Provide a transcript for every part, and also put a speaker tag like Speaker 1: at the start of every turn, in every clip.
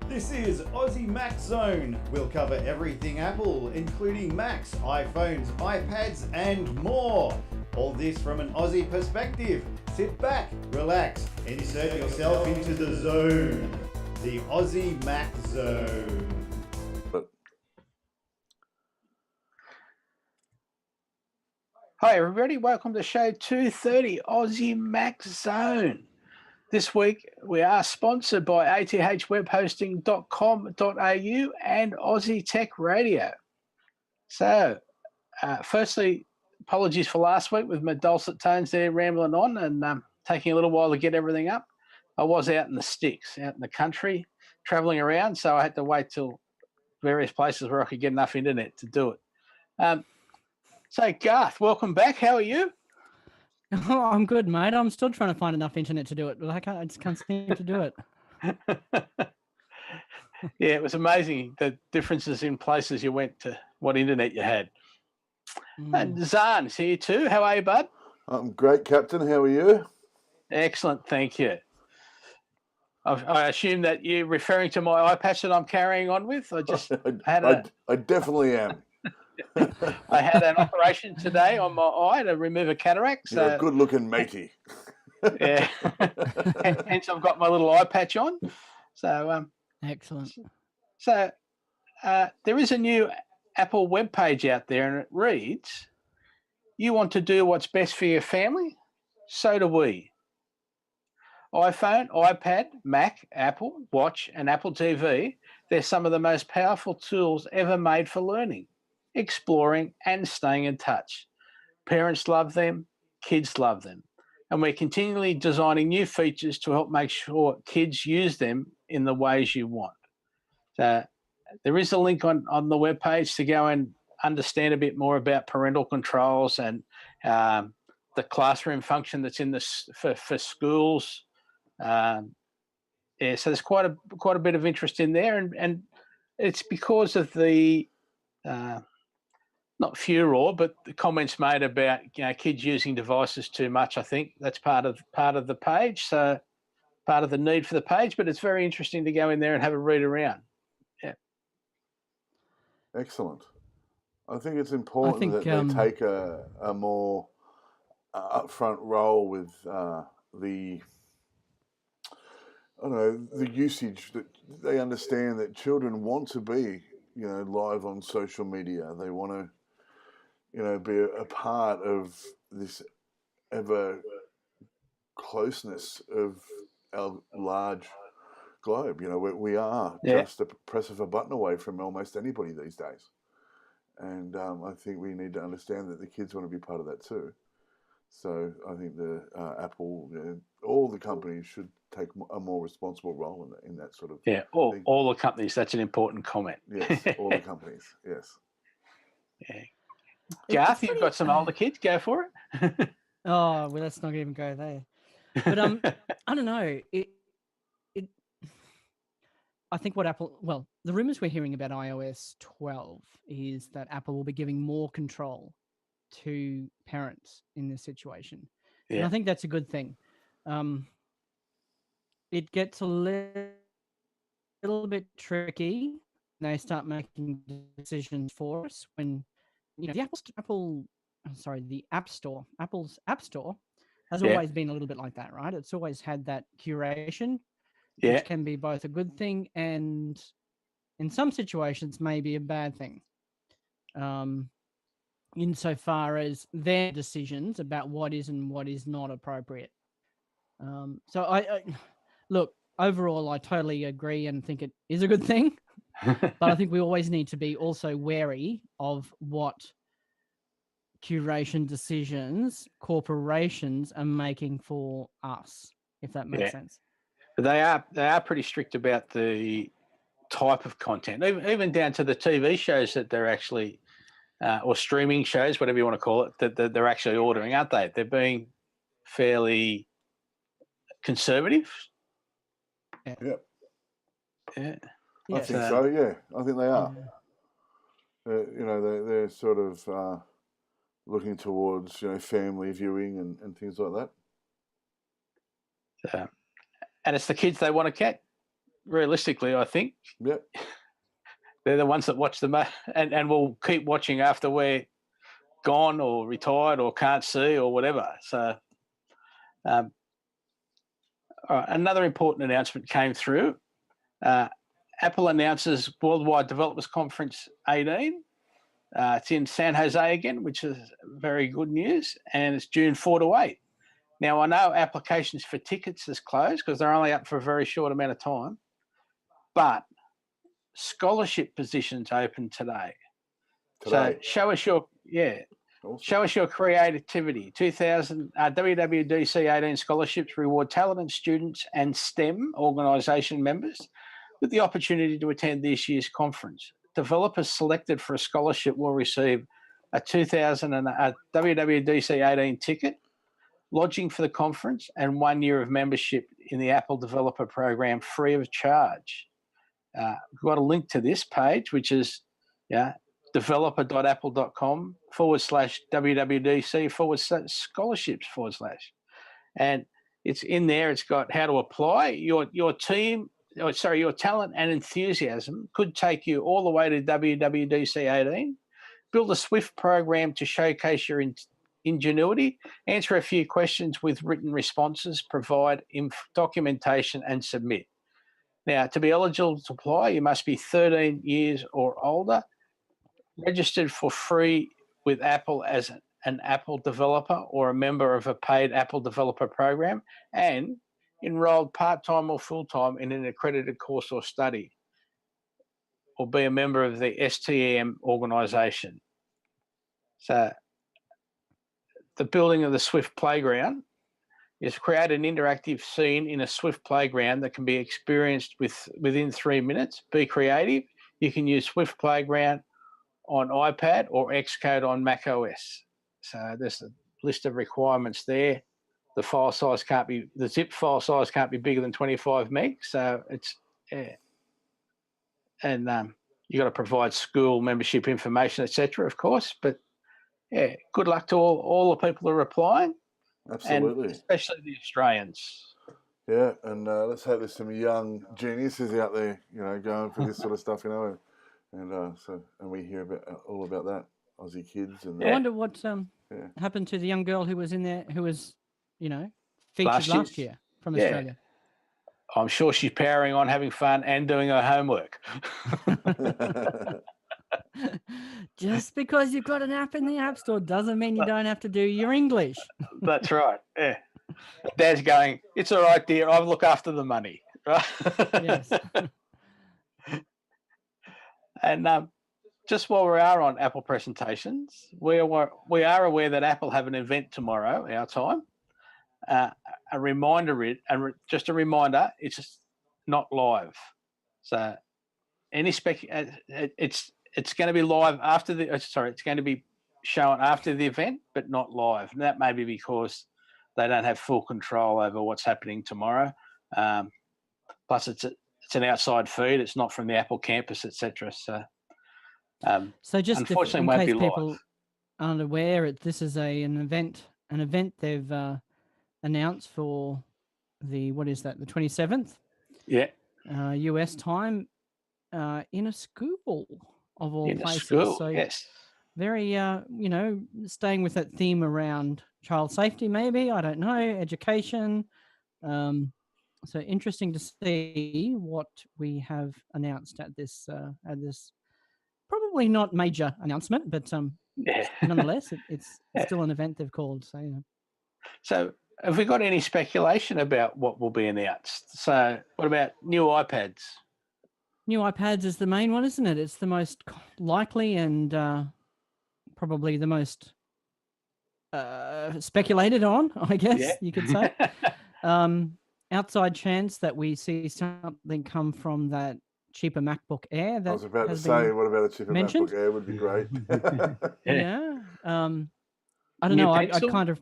Speaker 1: This is Aussie Mac Zone. We'll cover everything Apple, including Macs, iPhones, iPads, and more. All this from an Aussie perspective. Sit back, relax, and insert yourself into the zone. The Aussie Mac Zone.
Speaker 2: Hi everybody, welcome to show 230 Aussie Mac Zone. This week we are sponsored by athwebhosting.com.au and Aussie Tech Radio. So, firstly, apologies for last week with my dulcet tones there rambling on and taking a little while to get everything up. I was out in the sticks, out in the country, travelling around, so I had to wait till various places where I could get enough internet to do it. So, Garth, welcome back. How are you?
Speaker 3: Oh, I'm good, mate. I'm still trying to find enough internet to do it, but I just can't seem to do it.
Speaker 2: Yeah, it was amazing the differences in places you went to, what internet you had. And Zarn's here too. How are you, bud?
Speaker 4: I'm great, Captain. How are you?
Speaker 2: Excellent, thank you. I assume that you're referring to my eye patch that I'm carrying on with. I just
Speaker 4: I definitely am.
Speaker 2: I had an operation today on my eye to remove a cataract. So,
Speaker 4: you're a good-looking matey.
Speaker 2: Yeah. Hence, I've got my little eye patch on. So,
Speaker 3: excellent.
Speaker 2: So, there is a new Apple webpage out there, and it reads, "You want to do what's best for your family? So do we. iPhone, iPad, Mac, Apple Watch, and Apple TV, they're some of the most powerful tools ever made for learning, exploring, and staying in touch. Parents love them, kids love them, and we're continually designing new features to help make sure kids use them in the ways you want." So there is a link on the webpage to go and understand a bit more about parental controls and the classroom function that's in this for schools. So there's quite a bit of interest in there, and it's because of the not furor, but the comments made about kids using devices too much. I think that's part of the page, so part of the need for the page. But it's very interesting to go in there and have a read around. Yeah,
Speaker 4: excellent. I think it's important that they take a more upfront role with the usage, that they understand that children want to be live on social media. They want to be a part of this ever closeness of our large globe. We are just a press of a button away from almost anybody these days. And I think we need to understand that the kids want to be part of that too. So I think the Apple, all the companies should take a more responsible role in that sort of
Speaker 2: thing. All the companies. That's an important comment.
Speaker 4: Yes, all the companies. Yes.
Speaker 2: Yeah. Garth, you've got some older kids. Go for it.
Speaker 3: Oh, well, let's not even go there. But I don't know. I think what Apple, the rumors we're hearing about iOS 12 is that Apple will be giving more control to parents in this situation. Yeah. And I think that's a good thing. It gets a little bit tricky when they start making decisions for us when, the App Store, Apple's App Store has always been a little bit like that, right? It's always had that curation, which can be both a good thing and in some situations maybe a bad thing. Insofar as their decisions about what is and what is not appropriate. So I look, overall, I totally agree and think it is a good thing, but I think we always need to be also wary of what curation decisions corporations are making for us, if that makes sense.
Speaker 2: They are pretty strict about the type of content, even down to the TV shows that they're actually or streaming shows, whatever you want to call it, that they're actually ordering, aren't they? They're being fairly conservative.
Speaker 4: Yeah.
Speaker 2: I
Speaker 4: think so. Yeah, I think they are. They're sort of looking towards family viewing and things like that.
Speaker 2: And it's the kids they want to catch. realistically, I think
Speaker 4: Yep.
Speaker 2: they're the ones that watch the most and will keep watching after we're gone or retired or can't see or whatever. So, all right, another important announcement came through. Apple announces Worldwide Developers Conference 18. It's in San Jose again, which is very good news, and it's June 4 to 8. Now, I know applications for tickets is closed because they're only up for a very short amount of time, but scholarship positions open today. So show us your
Speaker 4: Awesome.
Speaker 2: Show us your creativity. 2000 WWDC 18 scholarships reward talented students and STEM organisation members with the opportunity to attend this year's conference. Developers selected for a scholarship will receive a WWDC 18 ticket, lodging for the conference, and 1 year of membership in the Apple Developer Program free of charge. We've got a link to this page, which is developer.apple.com/WWDC/scholarships/. And it's in there. It's got how to apply. Your talent and enthusiasm could take you all the way to WWDC 18. Build a swift program to showcase your ingenuity, answer a few questions with written responses, provide documentation, and submit. Now, to be eligible to apply, you must be 13 years or older, registered for free with Apple as an Apple developer or a member of a paid Apple developer program, and enrolled part-time or full-time in an accredited course or study, or be a member of the STEM organisation. So the building of the Swift Playground is create an interactive scene in a Swift Playground that can be experienced within 3 minutes. Be creative. You can use Swift Playground on iPad or Xcode on Mac OS. So there's a list of requirements there. The zip file size can't be bigger than 25 meg. So it's, and you got to provide school membership information, etc., of course. But good luck to all the people who are applying.
Speaker 4: Absolutely.
Speaker 2: And especially the Australians.
Speaker 4: Yeah, and let's hope there's some young geniuses out there, going for this sort of stuff, and we hear all about that, Aussie kids. And
Speaker 3: I wonder what happened to the young girl who was in there, who was, featured last year from Australia.
Speaker 2: I'm sure she's powering on, having fun, and doing her homework.
Speaker 3: Just because you've got an app in the App Store doesn't mean you don't have to do your English.
Speaker 2: That's right. Yeah. Dad's going, it's all right, dear. I'll look after the money. Right?
Speaker 3: Yes.
Speaker 2: And just while we are on Apple presentations, we are aware that Apple have an event tomorrow, our time. Just a reminder, it's not live. So it's going to be live after it's going to be shown after the event, but not live. And that may be because they don't have full control over what's happening tomorrow. Plus, it's an outside feed. It's not from the Apple campus, etc. So
Speaker 3: just
Speaker 2: unfortunately,
Speaker 3: in
Speaker 2: won't
Speaker 3: case
Speaker 2: be
Speaker 3: people
Speaker 2: live.
Speaker 3: aren't aware, this is an event they've announced for the 27th?
Speaker 2: Yeah.
Speaker 3: US time in a school of all places.
Speaker 2: School,
Speaker 3: so
Speaker 2: yes.
Speaker 3: Very, staying with that theme around child safety, maybe, I don't know, education. So interesting to see what we have announced at this probably not major announcement, but nonetheless, it's still an event they've called.
Speaker 2: So have we got any speculation about what will be announced? So what about new iPads?
Speaker 3: New iPads is the main one, isn't it? It's the most likely and probably the most speculated on, I guess you could say. Outside chance that we see something come from that cheaper MacBook Air. That
Speaker 4: I was about to say, what about a cheaper MacBook Air would be great.
Speaker 3: Yeah. I don't know. I kind of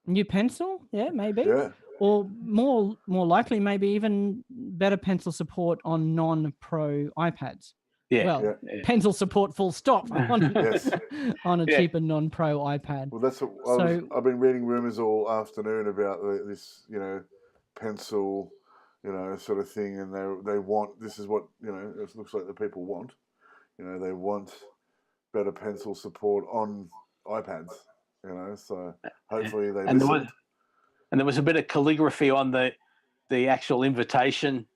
Speaker 3: new pencil. Yeah, maybe.
Speaker 4: Yeah.
Speaker 3: Or more likely, maybe even better pencil support on non-Pro iPads.
Speaker 2: Yeah.
Speaker 3: Well, pencil support full stop on a cheaper non-Pro iPad.
Speaker 4: Well, that's what I've been reading rumors all afternoon about this, pencil sort of thing, and they want, this is what, it looks like the people want. They want better pencil support on iPads, so hopefully they listen.
Speaker 2: And there was a bit of calligraphy on the actual invitation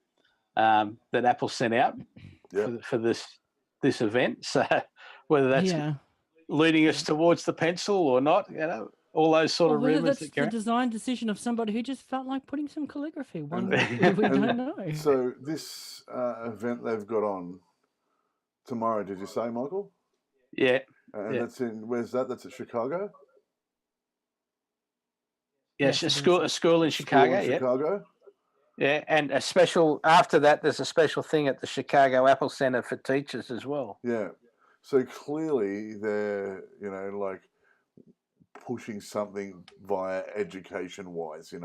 Speaker 2: that Apple sent out for this event. So whether that's leading us towards the pencil or not, all those sort of rumors.
Speaker 3: That's the design decision of somebody who just felt like putting some calligraphy. We don't know.
Speaker 4: So this event they've got on tomorrow, did you say, Michael?
Speaker 2: Yeah.
Speaker 4: And that's where's that? That's at Chicago?
Speaker 2: Yes, a school in Chicago.
Speaker 4: Chicago.
Speaker 2: Yeah, and after that, there's a special thing at the Chicago Apple Center for teachers as well.
Speaker 4: Yeah. So clearly they're, pushing something via education-wise, and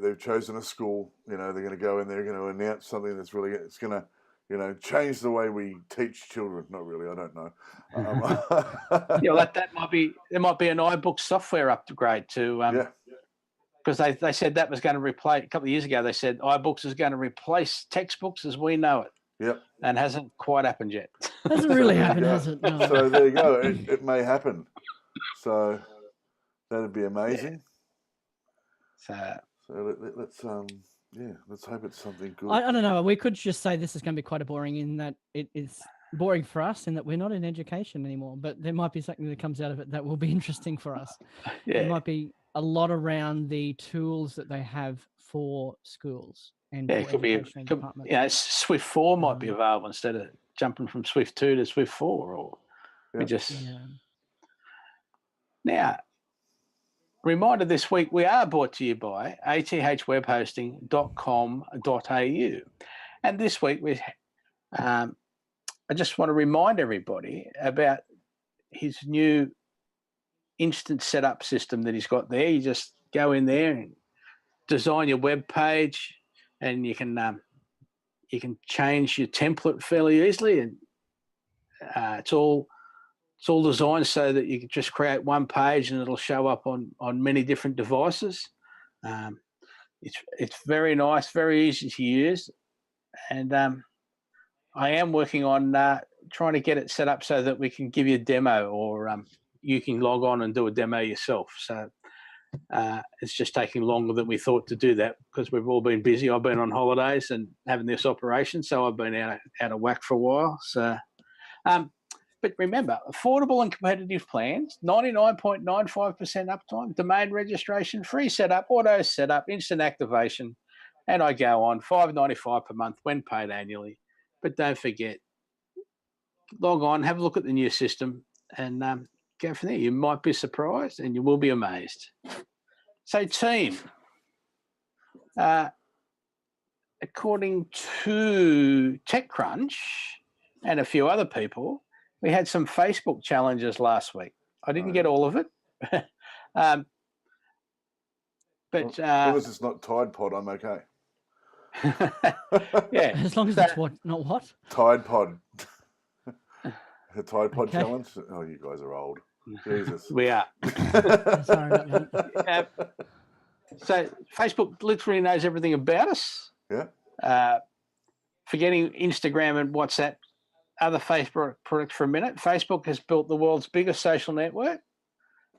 Speaker 4: they've chosen a school, they're going to go in there, going to announce something that's really, it's going to, change the way we teach children. Not really, I don't know.
Speaker 2: There might be an iBook software upgrade to, because they said that was going to replace, a couple of years ago, they said iBooks is going to replace textbooks as we know it.
Speaker 4: Yep.
Speaker 2: And hasn't quite happened yet.
Speaker 3: Hasn't really happened, has it? No.
Speaker 4: So there you go. It may happen. So that'd be amazing.
Speaker 2: Yeah.
Speaker 4: So let's hope it's something good.
Speaker 3: I don't know. We could just say this is going to be quite boring in that it is boring for us in that we're not in education anymore, but there might be something that comes out of it that will be interesting for us.
Speaker 2: Yeah.
Speaker 3: There might be a lot around the tools that they have for schools. And
Speaker 2: it could be, Swift 4 might be available instead of jumping from Swift 2 to Swift 4. Or Now, reminder this week, we are brought to you by athwebhosting.com.au. And this week, I just want to remind everybody about his new instant setup system that he's got there. You just go in there and design your web page, and you can change your template fairly easily, and it's all designed so that you can just create one page and it'll show up on many different devices. It's very nice, very easy to use, and I am working on trying to get it set up so that we can give you a demo, or you can log on and do a demo yourself. So. It's just taking longer than we thought to do that because we've all been busy. I've been on holidays and having this operation, so I've been out of whack for a while. So, but remember, affordable and competitive plans, 99.95% uptime, domain registration, free setup, auto setup, instant activation, and I go on, $5.95 per month when paid annually. But don't forget, log on, have a look at the new system, and go from there. You might be surprised and you will be amazed. So, team, according to TechCrunch and a few other people, we had some Facebook challenges last week. I didn't get all of it. But
Speaker 4: as long as it's not Tide Pod, I'm okay.
Speaker 2: Yeah.
Speaker 3: As long as it's not what?
Speaker 4: Tide Pod. The Tide Pod challenge? Oh, you guys are old. Jesus.
Speaker 2: We are.
Speaker 3: Sorry.
Speaker 2: So Facebook literally knows everything about us.
Speaker 4: Yeah.
Speaker 2: Forgetting Instagram and WhatsApp, other Facebook products for a minute. Facebook has built the world's biggest social network,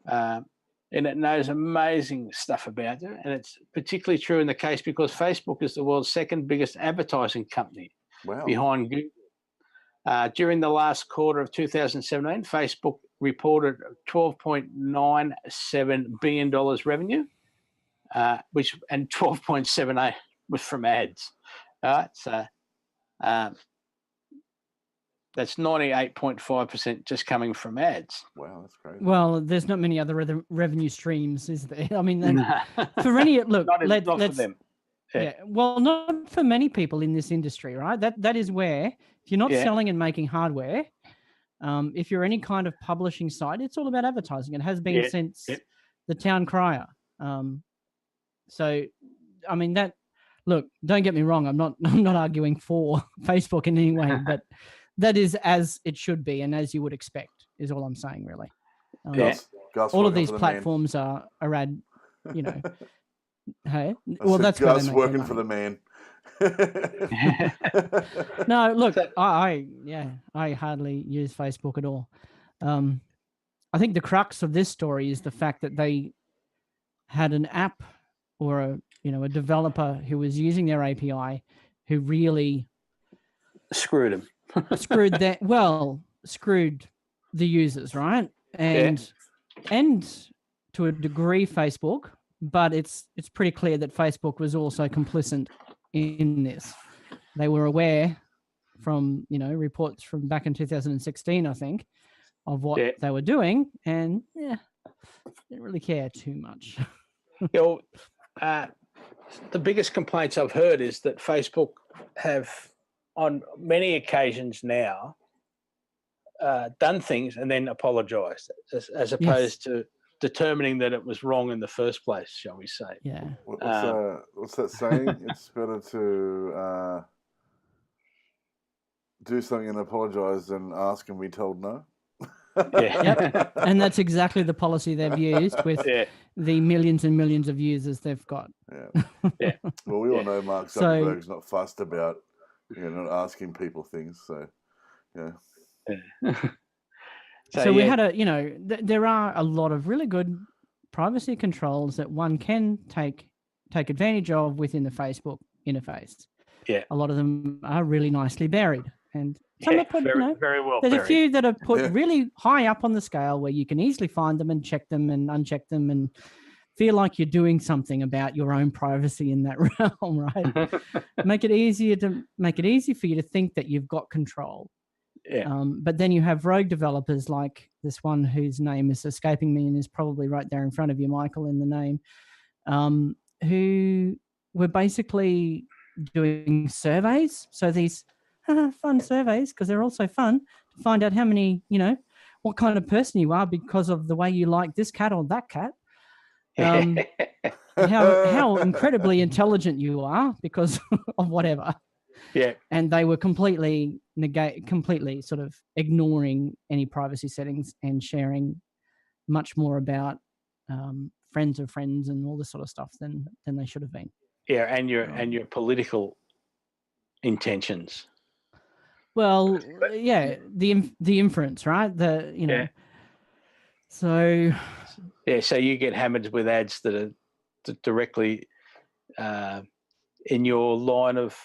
Speaker 2: and it knows amazing stuff about it. And it's particularly true in the case because Facebook is the world's second biggest advertising company behind Google. During the last quarter of 2017, Facebook reported $12.97 billion revenue, and 12.78 was from ads. So that's 98.5% just coming from ads.
Speaker 4: Wow, that's crazy.
Speaker 3: Well, there's not many other revenue streams, is there? I mean, for any look,
Speaker 2: not for them.
Speaker 3: Yeah, well, not for many people in this industry, right? That is where if you're not selling and making hardware, if you're any kind of publishing site, it's all about advertising. It has been since the town crier. So, I mean that. Look, don't get me wrong. I'm not arguing for Facebook in any way, but that is as it should be and as you would expect is all I'm saying, really.
Speaker 4: Gus
Speaker 3: all of these platforms are Hey, well, that's where they
Speaker 4: Garth's
Speaker 3: make
Speaker 4: working
Speaker 3: their
Speaker 4: for the
Speaker 3: money.
Speaker 4: man.
Speaker 3: No, look, I hardly use Facebook at all. I think the crux of this story is the fact that they had an app or a developer who was using their API who really
Speaker 2: Screwed him.
Speaker 3: screwed the users, right? And to a degree Facebook, but it's pretty clear that Facebook was also complicit in this. They were aware from reports from back in 2016, I think, of what they were doing, and didn't really care too much.
Speaker 2: The biggest complaints I've heard is that Facebook have, on many occasions now, done things and then apologised, as opposed to determining that it was wrong in the first place, shall we say?
Speaker 3: Yeah.
Speaker 4: What's that saying? It's better to do something and apologise than ask and be told no.
Speaker 3: Yep. And that's exactly the policy they've used with the millions and millions of users they've got.
Speaker 4: Yeah. Well, we all know Mark Zuckerberg's not fussed about not asking people things. So, yeah.
Speaker 3: So we had there are a lot of really good privacy controls that one can take advantage of within the Facebook interface.
Speaker 2: Yeah.
Speaker 3: A lot of them are really nicely buried. And some are put,
Speaker 2: very well
Speaker 3: there's
Speaker 2: buried.
Speaker 3: a few that are put really high up on the scale where you can easily find them and check them and uncheck them and feel like you're doing something about your own privacy in that realm, right? Make it easy for you to think that you've got control.
Speaker 2: Yeah.
Speaker 3: But then you have rogue developers like this one whose name is escaping me and is probably right there in front of you, Michael, in the name, who were basically doing surveys. So these fun surveys, because they're also fun to find out how many, what kind of person you are because of the way you like this cat or that cat. How incredibly intelligent you are because of whatever.
Speaker 2: Yeah.
Speaker 3: And they were completely sort of ignoring any privacy settings and sharing much more about friends of friends and all this sort of stuff than they should have been.
Speaker 2: Yeah, and your political intentions.
Speaker 3: Well, yeah, the inference, right? So
Speaker 2: so you get hammered with ads that are directly in your line of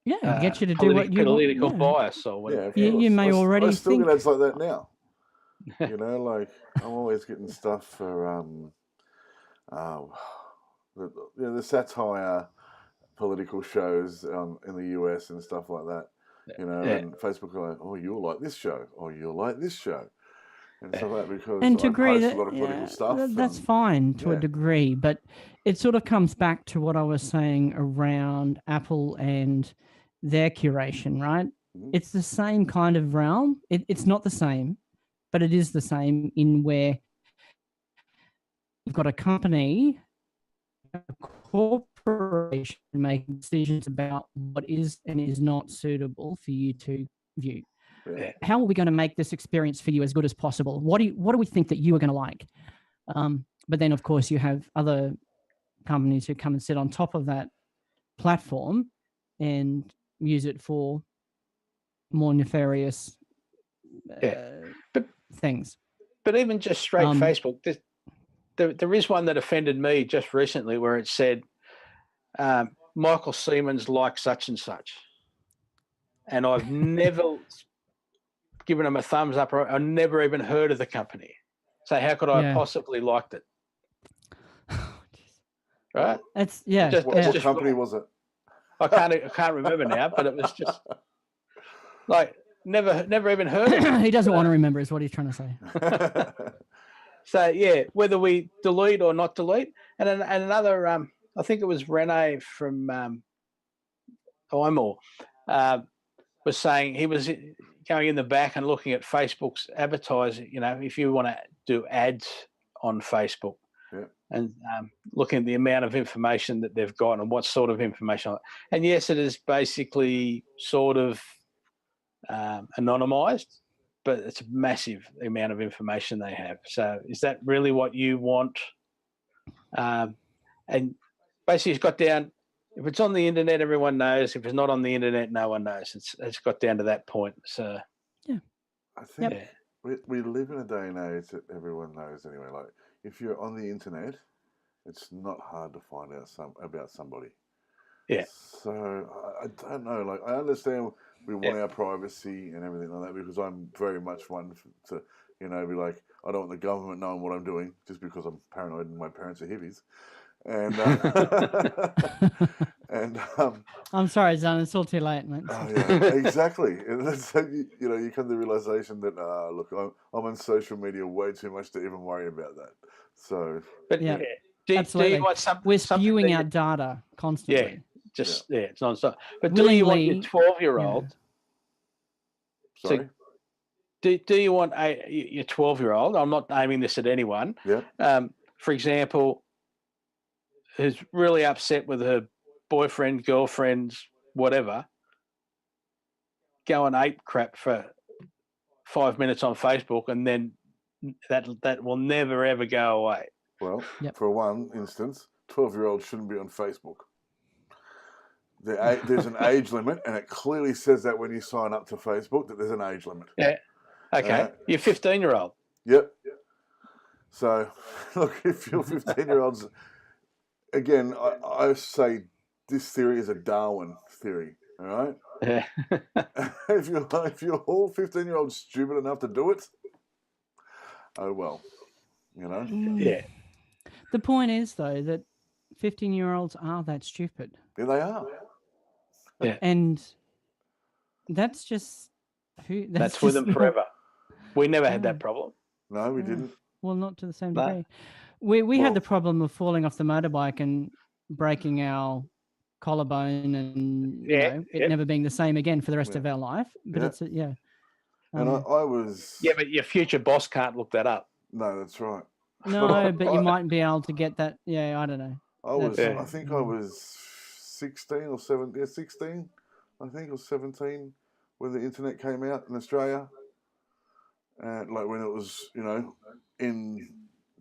Speaker 3: get you to do what you
Speaker 2: political
Speaker 3: want.
Speaker 2: bias or whatever.
Speaker 3: You may already
Speaker 4: I still
Speaker 3: think
Speaker 4: get ads like that now. Like I'm always getting stuff for the satire political shows in the US and stuff like that. And Facebook are like, oh, you'll like this show, or you'll like this show, and stuff like that because
Speaker 3: and to
Speaker 4: I
Speaker 3: agree
Speaker 4: post
Speaker 3: that
Speaker 4: a lot of political stuff.
Speaker 3: That's fine to a degree, but it sort of comes back to what I was saying around Apple and their curation, right? Mm-hmm. It's the same kind of realm. It's not the same, but it is the same in where you've got a company, a corporation making decisions about what is and is not suitable for you to view. Yeah. How are we going to make this experience for you as good as possible? What do we think that you are going to like? But then, of course, you have other companies who come and sit on top of that platform and use it for more nefarious things.
Speaker 2: But even just straight Facebook, there is one that offended me just recently where it said, Michael Seamons likes such and such. And I've never given him a thumbs up, or I've never even heard of the company. So how could I have possibly liked it? Right?
Speaker 3: It's
Speaker 4: What company was it?
Speaker 2: I can't remember now, but it was just like never even heard of it.
Speaker 3: He doesn't want to remember is what he's trying to say.
Speaker 2: So whether we delete or not delete, and another I think it was Renee from IMOR was saying he was going in the back and looking at Facebook's advertising, if you want to do ads on Facebook and looking at the amount of information that they've got and what sort of information. And yes, it is basically sort of anonymized, but it's a massive amount of information they have. So is that really what you want And basically, it's got down. If it's on the internet, everyone knows. If it's not on the internet, no one knows. It's got down to that point. So,
Speaker 4: I think we live in a day and age that everyone knows anyway. Like, if you're on the internet, it's not hard to find out about somebody.
Speaker 2: Yeah.
Speaker 4: So I don't know. Like, I understand we want our privacy and everything like that, because I'm very much one to, be like, I don't want the government knowing what I'm doing just because I'm paranoid and my parents are hippies. And
Speaker 3: I'm sorry, Zarn, it's all too late, mate.
Speaker 4: Oh yeah, exactly. And that's you come to the realization that look, I'm on social media way too much to even worry about that. So,
Speaker 2: but
Speaker 3: absolutely.
Speaker 2: Do you want
Speaker 3: We're spewing our data constantly.
Speaker 2: It's non-stop. But
Speaker 3: Willingly,
Speaker 2: do you want your 12-year-old?
Speaker 4: Sorry.
Speaker 2: Do you want your 12-year-old? I'm not aiming this at anyone.
Speaker 4: Yeah.
Speaker 2: For example, who's really upset with her boyfriend, girlfriends, whatever, go and ape crap for 5 minutes on Facebook, and then that will never ever go away.
Speaker 4: Well, for one instance, 12-year-olds shouldn't be on Facebook. There's an age limit, and it clearly says that when you sign up to Facebook that there's an age limit.
Speaker 2: Yeah. Okay. You're 15-year-old.
Speaker 4: Yep. So, look, if you're 15-year-olds, again, I say this theory is a Darwin theory. All right.
Speaker 2: Yeah.
Speaker 4: if you're all 15-year-olds stupid enough to do it, oh well,
Speaker 2: Yeah.
Speaker 3: The point is, though, that 15-year-olds are that stupid.
Speaker 4: Yeah, they are.
Speaker 2: Yeah.
Speaker 3: And that's just who.
Speaker 2: That's with them forever. We never had that problem.
Speaker 4: No, we didn't.
Speaker 3: Well, not to the same degree. We had the problem of falling off the motorbike and breaking our collarbone, and it never being the same again for the rest of our life. But it's
Speaker 4: and I was.
Speaker 2: Yeah, but your future boss can't look that up.
Speaker 4: No, that's right.
Speaker 3: No, but you might be able to get that. Yeah, I don't know.
Speaker 4: I think I was 16 or 17. Yeah, 16. I think it was 17 when the internet came out in Australia, and like when it was, in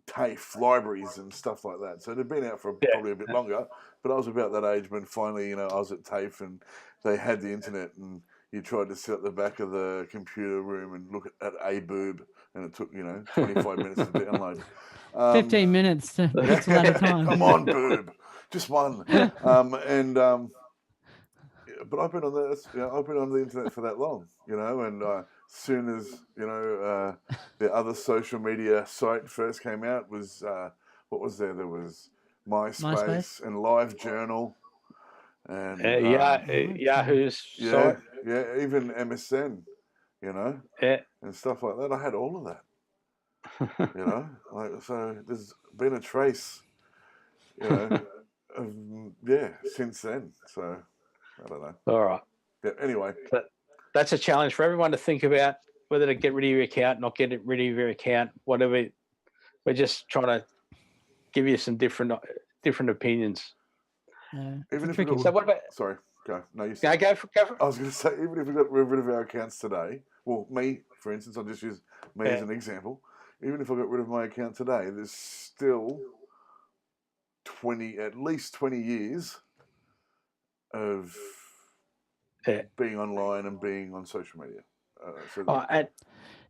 Speaker 4: TAFE libraries and stuff like that. So it had been out for probably a bit longer, but I was about that age when finally, I was at TAFE and they had the internet, and you tried to sit at the back of the computer room and look at a boob, and it took 25 minutes to download.
Speaker 3: 15 minutes to pixel at a time.
Speaker 4: Come on, boob, just one. But I've been on the internet for that long, and as soon as the other social media site first came out was what was there? There was MySpace and LiveJournal, and
Speaker 2: Yahoo's site.
Speaker 4: Yeah, even MSN, and stuff like that. I had all of that. So there's been a trace, since then. So I don't know.
Speaker 2: All right.
Speaker 4: Yeah. Anyway,
Speaker 2: that's a challenge for everyone to think about, whether to get rid of your account, not get rid of your account, whatever. We're just trying to give you some different opinions.
Speaker 4: Even if
Speaker 2: so what about?
Speaker 4: Sorry, go. No, you.
Speaker 2: Go for it.
Speaker 4: I was going to say, even if we got rid of our accounts today, well, me, for instance, I'll just use me as an example. Even if I got rid of my account today, there's still at least 20 years of being online and being on social media.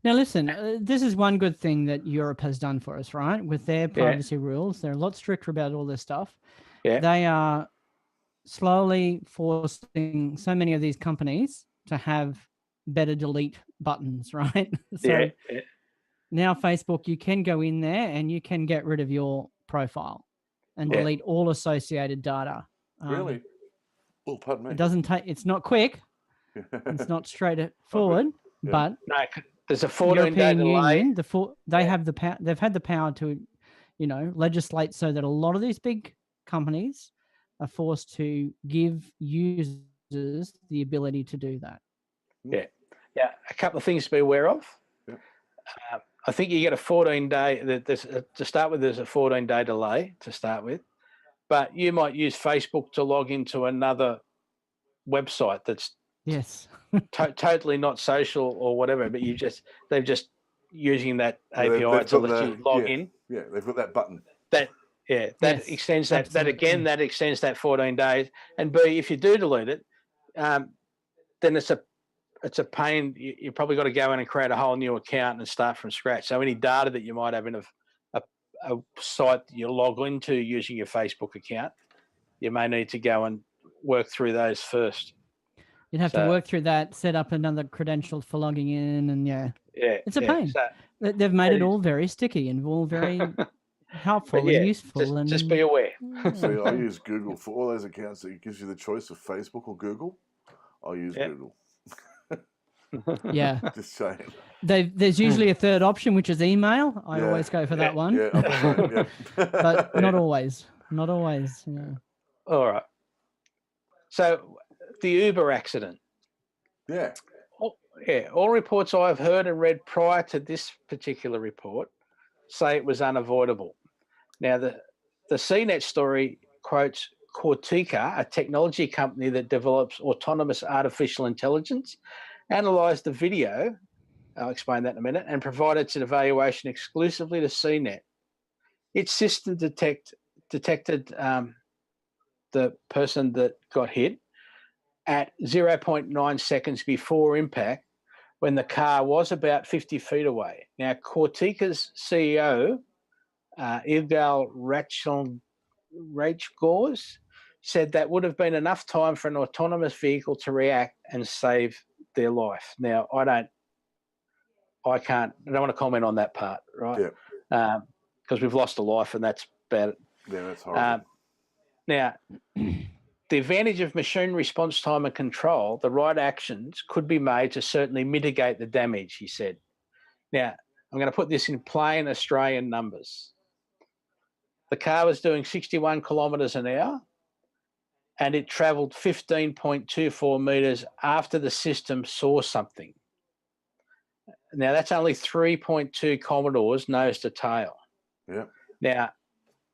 Speaker 3: Now, listen, this is one good thing that Europe has done for us, right? With their privacy rules, they're a lot stricter about all this stuff.
Speaker 2: Yeah.
Speaker 3: They are slowly forcing so many of these companies to have better delete buttons, right? Now Facebook, you can go in there and you can get rid of your profile and delete all associated data.
Speaker 4: Really? Well, pardon me.
Speaker 3: It doesn't take. It's not quick. It's not straightforward. But
Speaker 2: no, there's a 14-day delay.
Speaker 3: Union, they have the power. They've had the power to, legislate so that a lot of these big companies are forced to give users the ability to do that.
Speaker 2: Yeah. A couple of things to be aware of.
Speaker 4: Yeah.
Speaker 2: I think you get a 14-day. To start with, there's a 14-day delay to start with, but you might use Facebook to log into another website that's totally not social or whatever. But they're just using that API to let you log in.
Speaker 4: Yeah, they've got that button.
Speaker 2: that
Speaker 3: Yes,
Speaker 2: extends that
Speaker 3: absolutely.
Speaker 2: that extends that 14 days. And B, if you do delete it, then it's a pain. You probably got to go in and create a whole new account and start from scratch. So any data that you might have in a site that you log into using your Facebook account, you may need to go and work through those first.
Speaker 3: You'd have to work through that, set up another credential for logging in, and it's a pain.
Speaker 2: So,
Speaker 3: They've made it all very sticky and all very helpful and useful.
Speaker 2: Just be aware.
Speaker 4: See, I use Google for all those accounts that gives you the choice of Facebook or Google. I'll use Google.
Speaker 3: Yeah.
Speaker 4: Just saying.
Speaker 3: There's usually a third option, which is email. I always go for that one.
Speaker 4: Yeah, I'm the same,
Speaker 3: But not always. Not always.
Speaker 2: All right. So the Uber accident.
Speaker 4: Yeah.
Speaker 2: All reports I've heard and read prior to this particular report say it was unavoidable. Now, the CNET story quotes Cortica, a technology company that develops autonomous artificial intelligence, analysed the video, I'll explain that in a minute, and provided its evaluation exclusively to CNET. Its system detected the person that got hit at 0.9 seconds before impact when the car was about 50 feet away. Now, Cortica's CEO, Ilgal Rajgors, said that would have been enough time for an autonomous vehicle to react and save their life. Now, I don't want to comment on that part, right?
Speaker 4: Yeah.
Speaker 2: Because we've lost a life and that's about it.
Speaker 4: Yeah, that's horrible.
Speaker 2: Now, the advantage of machine response time and control, the right actions could be made to certainly mitigate the damage, he said. Now, I'm going to put this in plain Australian numbers. The car was doing 61 kilometres an hour and it travelled 15.24 metres after the system saw something. Now, that's only 3.2 kilometres nose to tail.
Speaker 4: Yeah.
Speaker 2: Now,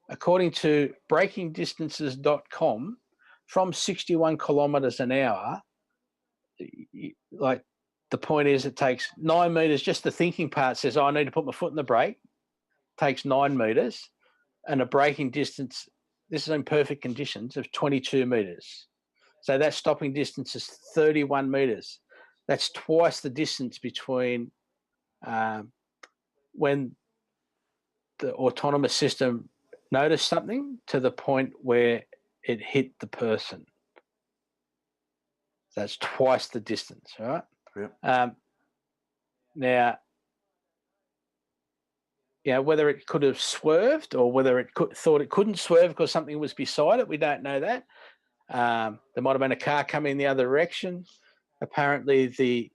Speaker 2: according to breakingdistances.com, from 61 kilometres an hour, like the point is it takes 9 metres, just the thinking part says, I need to put my foot in the brake, takes 9 metres, and a braking distance, this is in perfect conditions, of 22 metres. So that stopping distance is 31 metres. That's twice the distance between when the autonomous system noticed something to the point where it hit the person. That's twice the distance, right?
Speaker 4: Yeah.
Speaker 2: Now, whether it could have swerved or whether it thought it couldn't swerve because something was beside it, we don't know that. There might have been a car coming in the other direction. Apparently, the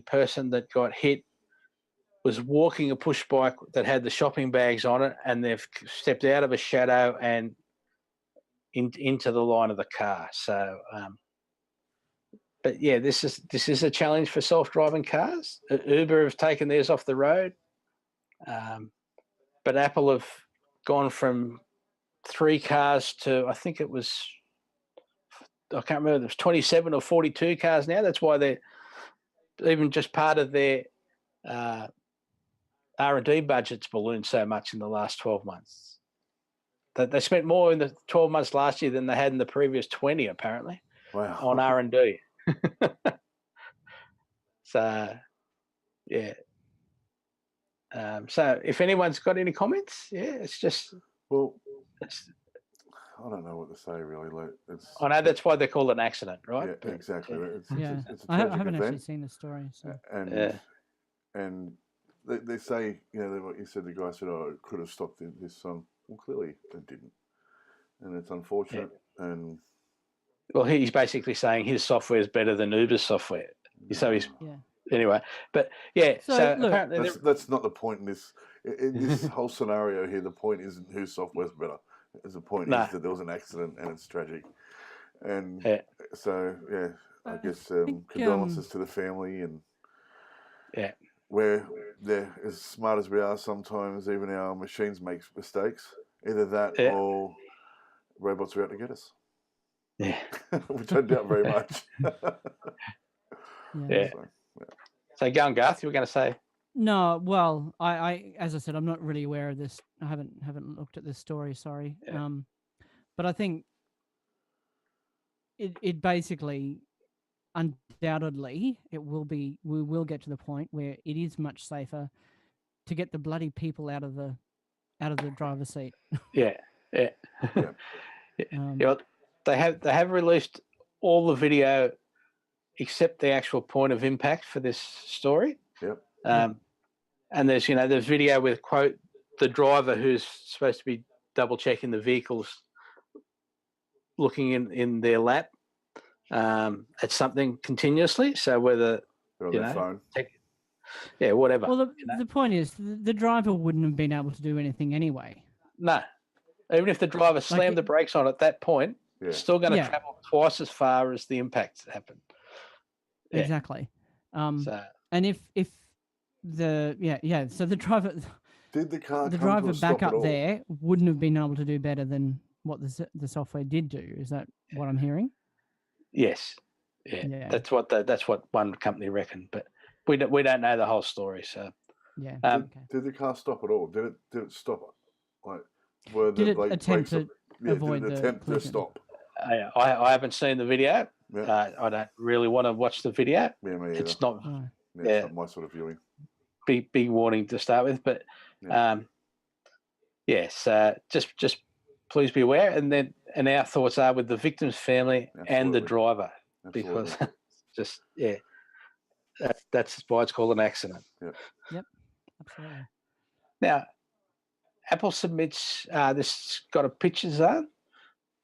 Speaker 2: person that got hit was walking a push bike that had the shopping bags on it, and they've stepped out of a shadow and into the line of the car. So, but yeah, this is a challenge for self-driving cars. Uber have taken theirs off the road, but Apple have gone from 3 cars to, I think it was, I can't remember, it was 27 or 42 cars now. That's why they're even just part of their R&D budgets ballooned so much in the last 12 months. They spent more in the 12 months last year than they had in the previous 20, apparently.
Speaker 4: Wow.
Speaker 2: On R&D. So, yeah. So if anyone's got any comments, it's just...
Speaker 4: Well, I don't know what to say, really.
Speaker 2: I know that's why they call it an accident, right?
Speaker 4: Yeah, exactly. It's a
Speaker 3: I
Speaker 4: tragic
Speaker 3: haven't
Speaker 4: event.
Speaker 3: actually seen the story. So.
Speaker 4: And they say, what you said, the guy said, it could have stopped this song. Well, clearly it didn't. And it's unfortunate. Yeah. And
Speaker 2: well, he's basically saying his software is better than Uber's software. So he's... Yeah. Anyway, but yeah, so look, apparently...
Speaker 4: That's not the point in this whole scenario here. The point isn't whose software is better. The point is that there was an accident and it's tragic. And so, I guess condolences to the family. And we're as smart as we are, sometimes even our machines make mistakes. Either that or robots are out to get us.
Speaker 2: Yeah.
Speaker 4: Which I doubt very much.
Speaker 2: So go on, Garth, you were going to say?
Speaker 3: No, well, I as I said, I'm not really aware of this. I haven't looked at this story. Sorry.
Speaker 2: Yeah.
Speaker 3: But I think it basically, undoubtedly, we will get to the point where it is much safer to get the bloody people out of the driver's seat.
Speaker 2: Yeah.
Speaker 4: Yeah.
Speaker 2: Well, they have released all the video except the actual point of impact for this story.
Speaker 4: Yep.
Speaker 2: And there's video with, quote, the driver who's supposed to be double checking the vehicles, looking in their lap at something continuously. So whether
Speaker 4: They're on their phone.
Speaker 2: Whatever.
Speaker 3: Well, the point is, the driver wouldn't have been able to do anything anyway.
Speaker 2: No, even if the driver slammed the brakes on at that point, it's still going to travel twice as far as the impact happened. Yeah.
Speaker 3: Exactly. And if so the driver
Speaker 4: did the car
Speaker 3: the driver back up there wouldn't have been able to do better than what the software did do. Is that what I'm hearing?
Speaker 2: Yes. Yeah. That's what one company reckoned, but we don't know the whole story. So
Speaker 3: yeah.
Speaker 4: Did the car stop at all? Did it stop? Like,
Speaker 3: did it attempt to avoid
Speaker 4: did it attempt to stop?
Speaker 2: I haven't seen the video. Yeah. I don't really want to watch the video.
Speaker 4: Yeah, me either.
Speaker 2: It's not.
Speaker 4: It's not my sort of viewing.
Speaker 2: Big warning to start with, but yes, just please be aware. And our thoughts are with the victim's family and the driver, because that's why it's called an accident.
Speaker 3: Yep, absolutely.
Speaker 2: Now, Apple submits this got a picture, Zarn.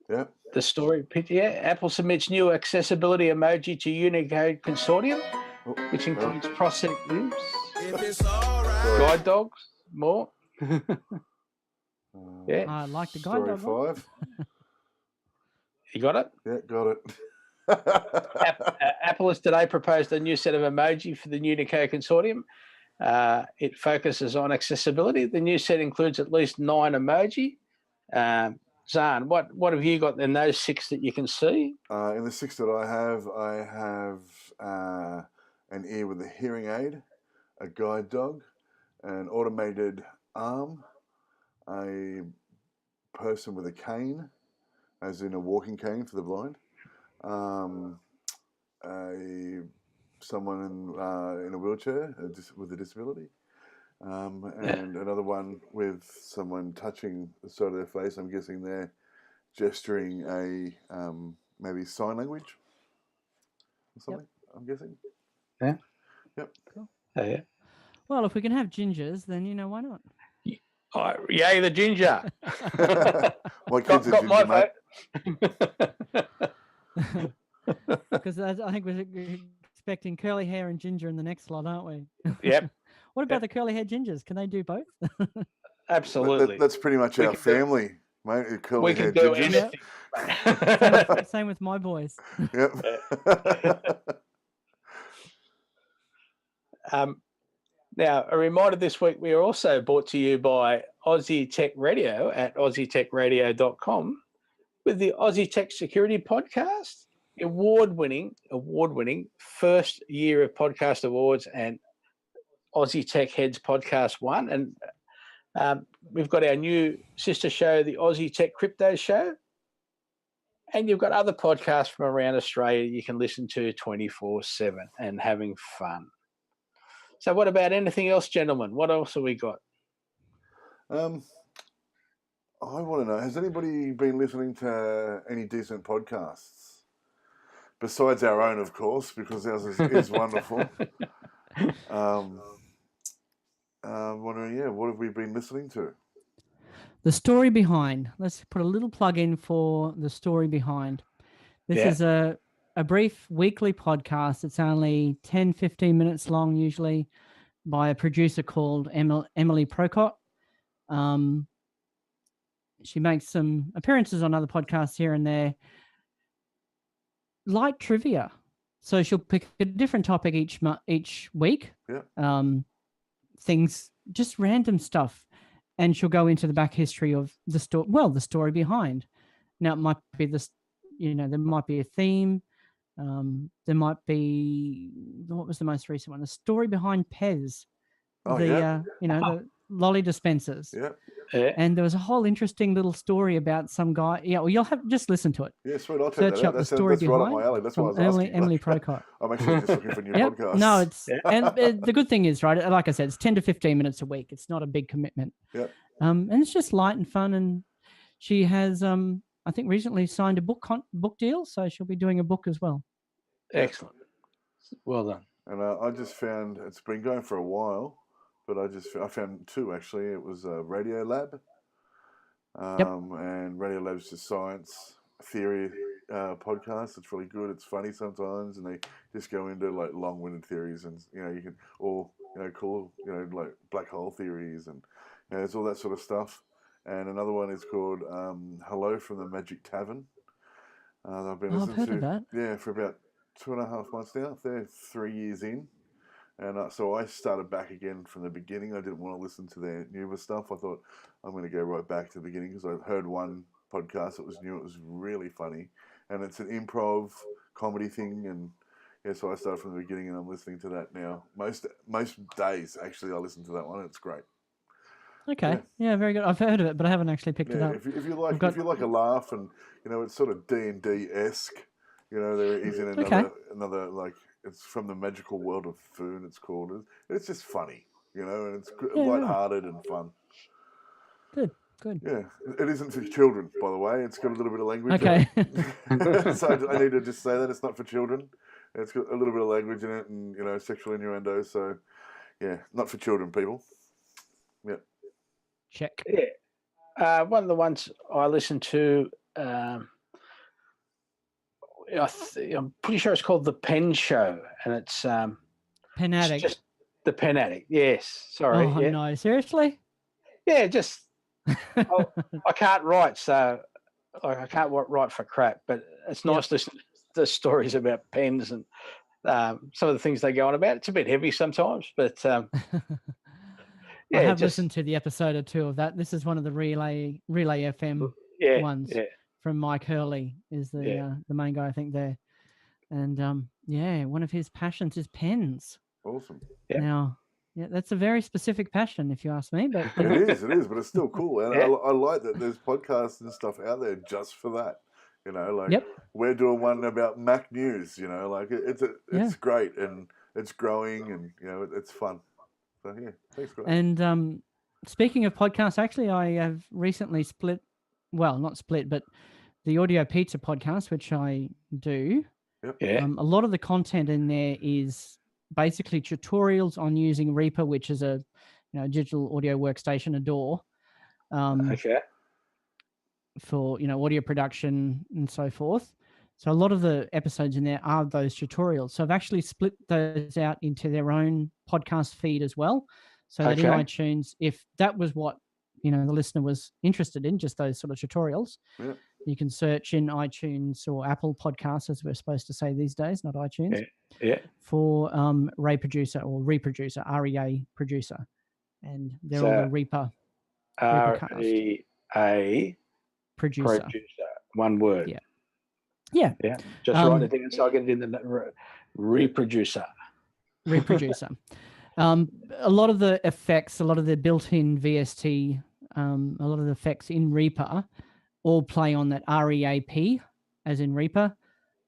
Speaker 4: Yeah.
Speaker 2: The story picture. Yeah, Apple submits new accessibility emoji to Unicode Consortium, which includes prosthetic limbs, guide dogs, more. Yeah,
Speaker 3: I like the guide dog.
Speaker 4: Story 5.
Speaker 2: You got it?
Speaker 4: Yeah, got it.
Speaker 2: Apple has today proposed a new set of emoji for the Unicode Consortium. It focuses on accessibility. The new set includes at least 9 emoji. Zarn, what have you got in those 6 that you can see?
Speaker 4: In the 6 that I have an ear with a hearing aid, a guide dog, an automated arm, a person with a cane, as in a walking cane for the blind, someone in a wheelchair with a disability, and another one with someone touching the side of their face. I'm guessing they're gesturing a maybe sign language or something. Yep. I'm guessing.
Speaker 2: Yeah.
Speaker 4: Yep.
Speaker 3: Cool.
Speaker 2: Yeah.
Speaker 3: Well, if we can have gingers, then why not?
Speaker 2: Oh, yay, the ginger!
Speaker 4: My kid's a ginger,
Speaker 3: mate. Because I think we're expecting curly hair and ginger in the next slot, aren't we?
Speaker 2: Yep.
Speaker 3: What about the curly hair gingers? Can they do both?
Speaker 2: Absolutely.
Speaker 4: That's pretty much our family, mate.
Speaker 2: We can do anything.
Speaker 3: Same with my boys.
Speaker 4: Yep.
Speaker 2: Now, a reminder this week, we are also brought to you by Aussie Tech Radio at aussietechradio.com with the Aussie Tech Security Podcast, award-winning first year of podcast awards and Aussie Tech Heads Podcast 1. And we've got our new sister show, the Aussie Tech Crypto Show. And you've got other podcasts from around Australia you can listen to 24/7 and having fun. So what about anything else, gentlemen? What else have we got?
Speaker 4: I want to know, has anybody been listening to any decent podcasts? Besides our own, of course, because ours is wonderful. Wondering, what have we been listening to?
Speaker 3: The Story Behind. Let's put a little plug in for The Story Behind. This is a brief weekly podcast. It's only 10, 15 minutes long, usually, by a producer called Emily Procott. She makes some appearances on other podcasts here and there. Light trivia. So she'll pick a different topic each week.
Speaker 4: Yeah.
Speaker 3: Things, just random stuff. And she'll go into the back history of the story. Well, the story behind. Now, it might be this, there might be a theme. There might be, what was the most recent one? The story behind Pez. the lolly dispensers.
Speaker 4: Yeah.
Speaker 2: Yeah.
Speaker 3: And there was a whole interesting little story about some guy. Yeah, well, you'll have just listen to it.
Speaker 4: Yeah, sweet. I'll check
Speaker 3: Search
Speaker 4: that out.
Speaker 3: up the story
Speaker 4: That's right up my
Speaker 3: behind
Speaker 4: alley. That's why I
Speaker 3: from
Speaker 4: was asking.
Speaker 3: Emily Procott.
Speaker 4: I'm actually just looking for new
Speaker 3: Yep.
Speaker 4: podcasts.
Speaker 3: No, and the good thing is, right, like I said, it's 10 to 15 minutes a week. It's not a big commitment.
Speaker 4: Yeah.
Speaker 3: And it's just light and fun. And she has, I think, recently signed a book deal, so she'll be doing a book as well.
Speaker 2: Excellent. Well done.
Speaker 4: And I just found, it's been going for a while, but I found two actually. It was Radio Lab. And Radio Lab's just science theory podcast. It's really good. It's funny sometimes, and they just go into like long-winded theories, and you can cool like black hole theories, and there's all that sort of stuff. And another one is called Hello from the Magic Tavern. I've been listening
Speaker 3: I've heard of that.
Speaker 4: For about 2.5 months now. They're 3 years in. And so I started back again from the beginning. I didn't want to listen to their newer stuff. I thought I'm going to go right back to the beginning because I heard one podcast that was new. It was really funny. And it's an improv comedy thing. And so I started from the beginning and I'm listening to that now. Most days, actually, I listen to that one. It's great.
Speaker 3: Okay. Yeah, very good. I've heard of it, but I haven't actually picked it up.
Speaker 4: If you like a laugh and, it's sort of D&D-esque, there is in another like, it's from the magical world of Foon, it's called. It's just funny, and it's lighthearted and fun.
Speaker 3: Good.
Speaker 4: Yeah, it isn't for children, by the way. It's got a little bit of language.
Speaker 3: Okay.
Speaker 4: So I need to just say that it's not for children. It's got a little bit of language in it and, sexual innuendo. So, yeah, not for children, people. Yeah.
Speaker 3: Check.
Speaker 2: Yeah. One of the ones I listened to, I'm pretty sure it's called The Pen Show, and it's
Speaker 3: Pen Addict.
Speaker 2: Just the Pen Addict. Yes, sorry.
Speaker 3: Oh
Speaker 2: yeah.
Speaker 3: no, seriously?
Speaker 2: Yeah, just I can't write, so I can't write for crap. But it's nice listening to the stories about pens and some of the things they go on about. It's a bit heavy sometimes, but
Speaker 3: I have listened to the episode or two of that. This is one of the Relay FM ones. Yeah. From Mike Hurley is the main guy, I think, there. And, one of his passions is pens.
Speaker 4: Awesome.
Speaker 2: Yeah.
Speaker 3: Now, that's a very specific passion, if you ask me. But
Speaker 4: It is, but it's still cool. And I like that there's podcasts and stuff out there just for that. We're doing one about Mac news, it's great and it's growing and, it's fun. So, yeah, thanks, guys.
Speaker 3: And speaking of podcasts, actually, I have recently not split, but the Audio Pizza podcast, which I do.
Speaker 4: Yep.
Speaker 2: Yeah.
Speaker 3: A lot of the content in there is basically tutorials on using Reaper, which is a digital audio workstation, a DAW. For audio production and so forth. So a lot of the episodes in there are those tutorials. So I've actually split those out into their own podcast feed as well. So that in iTunes, if that was what the listener was interested in, just those sort of tutorials, you can search in iTunes or Apple Podcasts, as we're supposed to say these days, not iTunes, for Ray Producer or Reproducer, REA Producer. And they're all the Reaper.
Speaker 2: REA Producer. One word.
Speaker 3: Yeah.
Speaker 2: Just write it down so I get it in the Reproducer. A lot of the effects, a lot of the built-in VST, a lot of the effects in Reaper all play on that REAP, as in Reaper.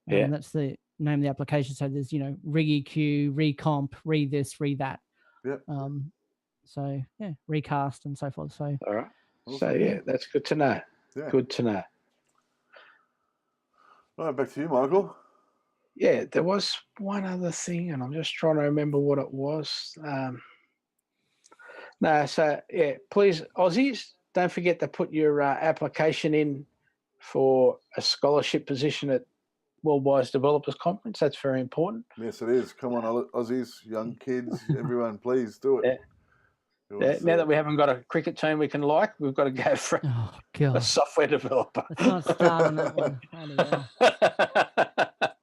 Speaker 2: That's the name of the application. So there's, re-EQ, re-comp, re-this, re-that. Recast and so forth. So, all right. So, that's good to know.
Speaker 4: Yeah.
Speaker 2: Good to know.
Speaker 4: All right, back to you, Michael.
Speaker 2: Yeah, there was one other thing, and I'm just trying to remember what it was. Please, Aussies, don't forget to put your application in for a scholarship position at Worldwide Developers Conference. That's very important.
Speaker 4: Yes, it is. Come on, Aussies, young kids, everyone, please do it.
Speaker 2: Now that we haven't got a cricket team we can we've got to go for a software developer.
Speaker 3: Let's not start on that one.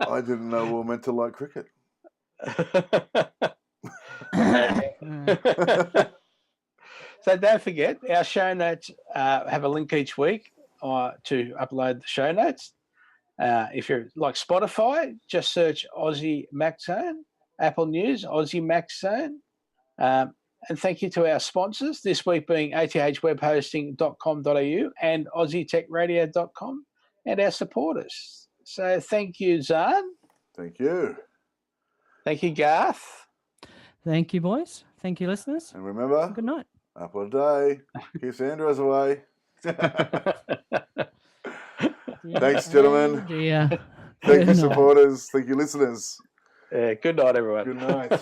Speaker 4: I didn't know we were meant to like cricket.
Speaker 2: So don't forget, our show notes have a link each week to upload the show notes. If you're like Spotify, just search Aussie Mac Zone. Apple News, Aussie Mac Zone. And thank you to our sponsors, this week being athwebhosting.com.au and aussietechradio.com, and our supporters. So thank you, Zarn.
Speaker 4: Thank you.
Speaker 2: Thank you, Garth.
Speaker 3: Thank you, boys. Thank you, listeners.
Speaker 4: And remember,
Speaker 3: Good night.
Speaker 4: apple a day keeps Andros away. Thanks, gentlemen.
Speaker 3: Yeah.
Speaker 4: Thank you, supporters. Thank you, listeners.
Speaker 2: Good night, everyone.
Speaker 4: Good night.